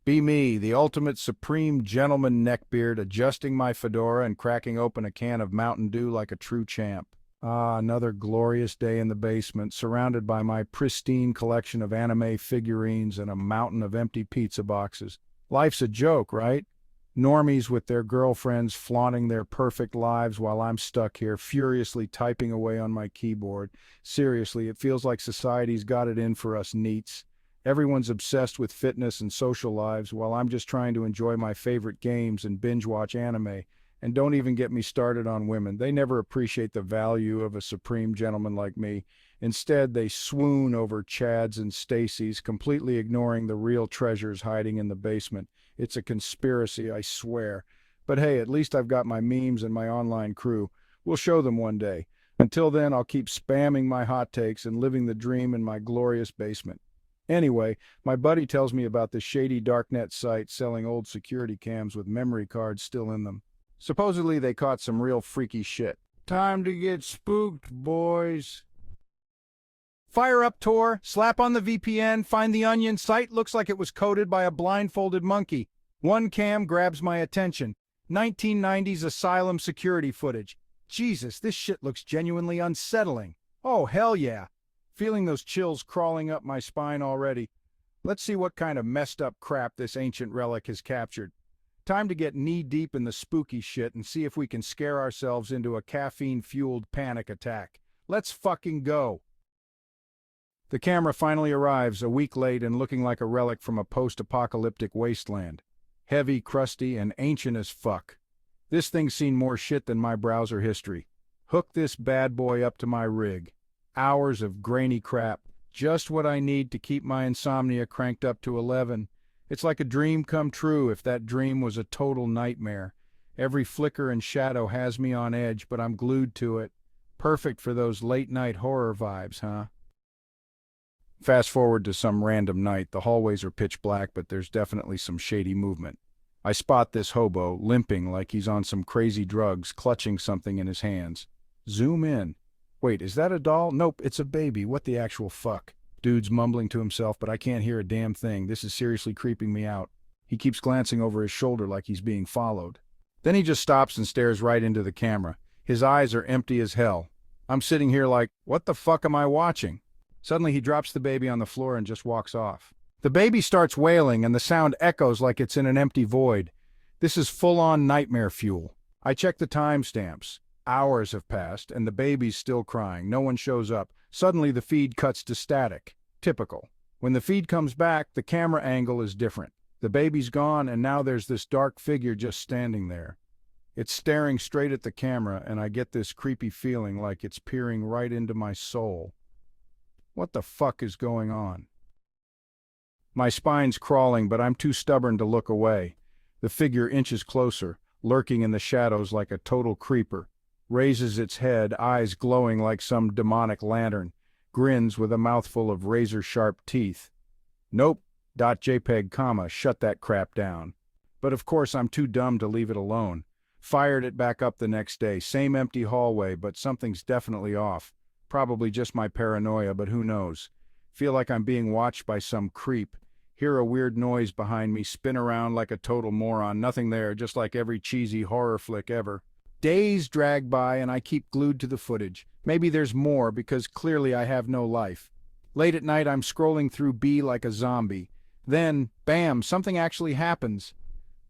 Be me, the ultimate supreme gentleman neckbeard, adjusting my fedora and cracking open a can of Mountain Dew like a true champ. Ah, another glorious day in the basement, surrounded by my pristine collection of anime figurines and a mountain of empty pizza boxes. Life's a joke, right? Normies with their girlfriends flaunting their perfect lives while I'm stuck here, furiously typing away on my keyboard. Seriously, it feels like society's got it in for us neats. Everyone's obsessed with fitness and social lives while I'm just trying to enjoy my favorite games and binge watch anime. And don't even get me started on women. They never appreciate the value of a supreme gentleman like me. Instead, they swoon over Chads and Stacys, completely ignoring the real treasures hiding in the basement. It's a conspiracy, I swear. But hey, at least I've got my memes and my online crew. We'll show them one day. Until then, I'll keep spamming my hot takes and living the dream in my glorious basement. Anyway, my buddy tells me about this shady darknet site selling old security cams with memory cards still in them. Supposedly they caught some real freaky shit. Time to get spooked, boys. Fire up Tor, slap on the VPN, find the Onion site looks like it was coded by a blindfolded monkey. One cam grabs my attention. 1990s asylum security footage. Jesus, this shit looks genuinely unsettling. Oh, hell yeah. Feeling those chills crawling up my spine already. Let's see what kind of messed up crap this ancient relic has captured. Time to get knee-deep in the spooky shit and see if we can scare ourselves into a caffeine-fueled panic attack. Let's fucking go. The camera finally arrives, a week late and looking like a relic from a post-apocalyptic wasteland. Heavy, crusty, and ancient as fuck. This thing's seen more shit than my browser history. Hook this bad boy up to my rig. Hours of grainy crap, just what I need to keep my insomnia cranked up to 11. It's like a dream come true if that dream was a total nightmare. Every flicker and shadow has me on edge, but I'm glued to it. Perfect for those late-night horror vibes, huh? Fast forward to some random night. The hallways are pitch black, but there's definitely some shady movement. I spot this hobo, limping like he's on some crazy drugs, clutching something in his hands. Zoom in. Wait, is that a doll? Nope, it's a baby. What the actual fuck? Dude's mumbling to himself, but I can't hear a damn thing. This is seriously creeping me out. He keeps glancing over his shoulder like he's being followed. Then he just stops and stares right into the camera. His eyes are empty as hell. I'm sitting here like, what the fuck am I watching? Suddenly he drops the baby on the floor and just walks off. The baby starts wailing and the sound echoes like it's in an empty void. This is full-on nightmare fuel. I check the timestamps. Hours have passed, and the baby's still crying. No one shows up. Suddenly, the feed cuts to static. Typical. When the feed comes back, the camera angle is different. The baby's gone, and now there's this dark figure just standing there. It's staring straight at the camera, and I get this creepy feeling like it's peering right into my soul. What the fuck is going on? My spine's crawling, but I'm too stubborn to look away. The figure inches closer, lurking in the shadows like a total creeper. Raises its head, eyes glowing like some demonic lantern, grins with a mouthful of razor-sharp teeth. Nope, .jpeg comma, shut that crap down. But of course I'm too dumb to leave it alone. Fired it back up the next day, same empty hallway, but something's definitely off. Probably just my paranoia, but who knows. Feel like I'm being watched by some creep. Hear a weird noise behind me, spin around like a total moron, nothing there, just like every cheesy horror flick ever. Days drag by and I keep glued to the footage. Maybe there's more because clearly I have no life. Late at night I'm scrolling through B like a zombie. Then, bam, something actually happens.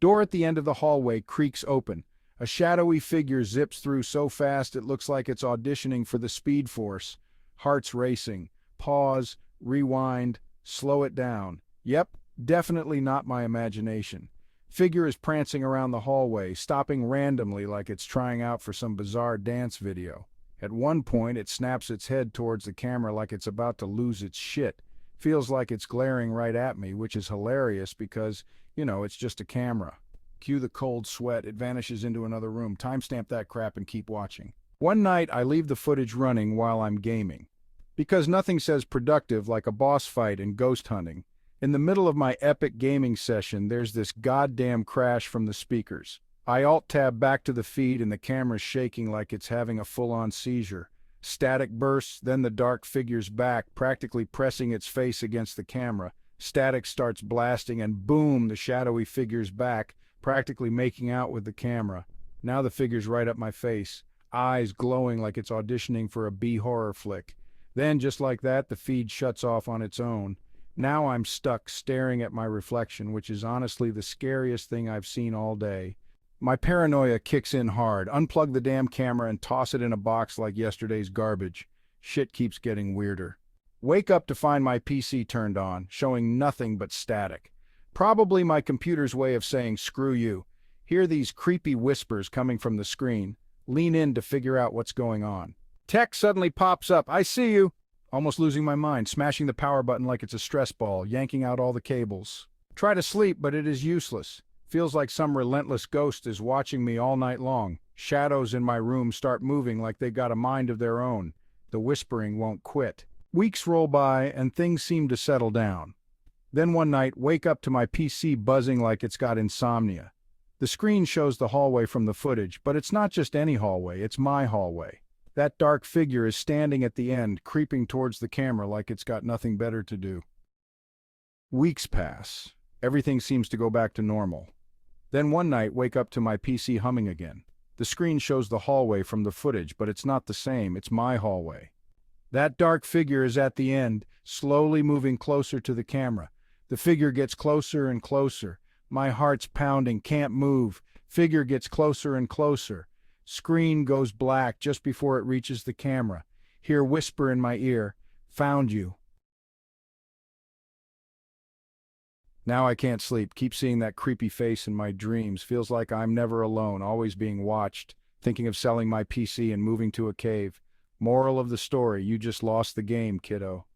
Door at the end of the hallway creaks open. A shadowy figure zips through so fast it looks like it's auditioning for the Speed Force. Hearts racing. Pause, rewind, slow it down. Yep, definitely not my imagination. Figure is prancing around the hallway, stopping randomly like it's trying out for some bizarre dance video. At one point, it snaps its head towards the camera like it's about to lose its shit. Feels like it's glaring right at me, which is hilarious because, it's just a camera. Cue the cold sweat, it vanishes into another room. Timestamp that crap and keep watching. One night, I leave the footage running while I'm gaming. Because nothing says productive like a boss fight and ghost hunting. In the middle of my epic gaming session, there's this goddamn crash from the speakers. I alt-tab back to the feed and the camera's shaking like it's having a full-on seizure. Static bursts, then the dark figure's back, practically pressing its face against the camera. Static starts blasting, and boom, the shadowy figure's back, practically making out with the camera. Now the figure's right up my face, eyes glowing like it's auditioning for a B-horror flick. Then, just like that, the feed shuts off on its own. Now I'm stuck staring at my reflection, which is honestly the scariest thing I've seen all day. My paranoia kicks in hard. Unplug the damn camera and toss it in a box like yesterday's garbage. Shit keeps getting weirder. Wake up to find my PC turned on, showing nothing but static. Probably my computer's way of saying screw you. Hear these creepy whispers coming from the screen. Lean in to figure out what's going on. Text suddenly pops up. I see you. Almost losing my mind, smashing the power button like it's a stress ball, yanking out all the cables. Try to sleep, but it is useless. Feels like some relentless ghost is watching me all night long. Shadows in my room start moving like they got a mind of their own. The whispering won't quit. Weeks roll by, and things seem to settle down. Then one night, wake up to my PC buzzing like it's got insomnia. The screen shows the hallway from the footage, but it's not just any hallway, it's my hallway. That dark figure is standing at the end, creeping towards the camera like it's got nothing better to do. Weeks pass. Everything seems to go back to normal. Then one night, wake up to my PC humming again. The screen shows the hallway from the footage, but it's not the same, it's my hallway. That dark figure is at the end, slowly moving closer to the camera. The figure gets closer and closer. My heart's pounding, can't move. Figure gets closer and closer. Screen goes black just before it reaches the camera. Hear whisper in my ear, "Found you." Now I can't sleep. Keep seeing that creepy face in my dreams. Feels like I'm never alone, always being watched. Thinking of selling my PC and moving to a cave. Moral of the story, you just lost the game, kiddo.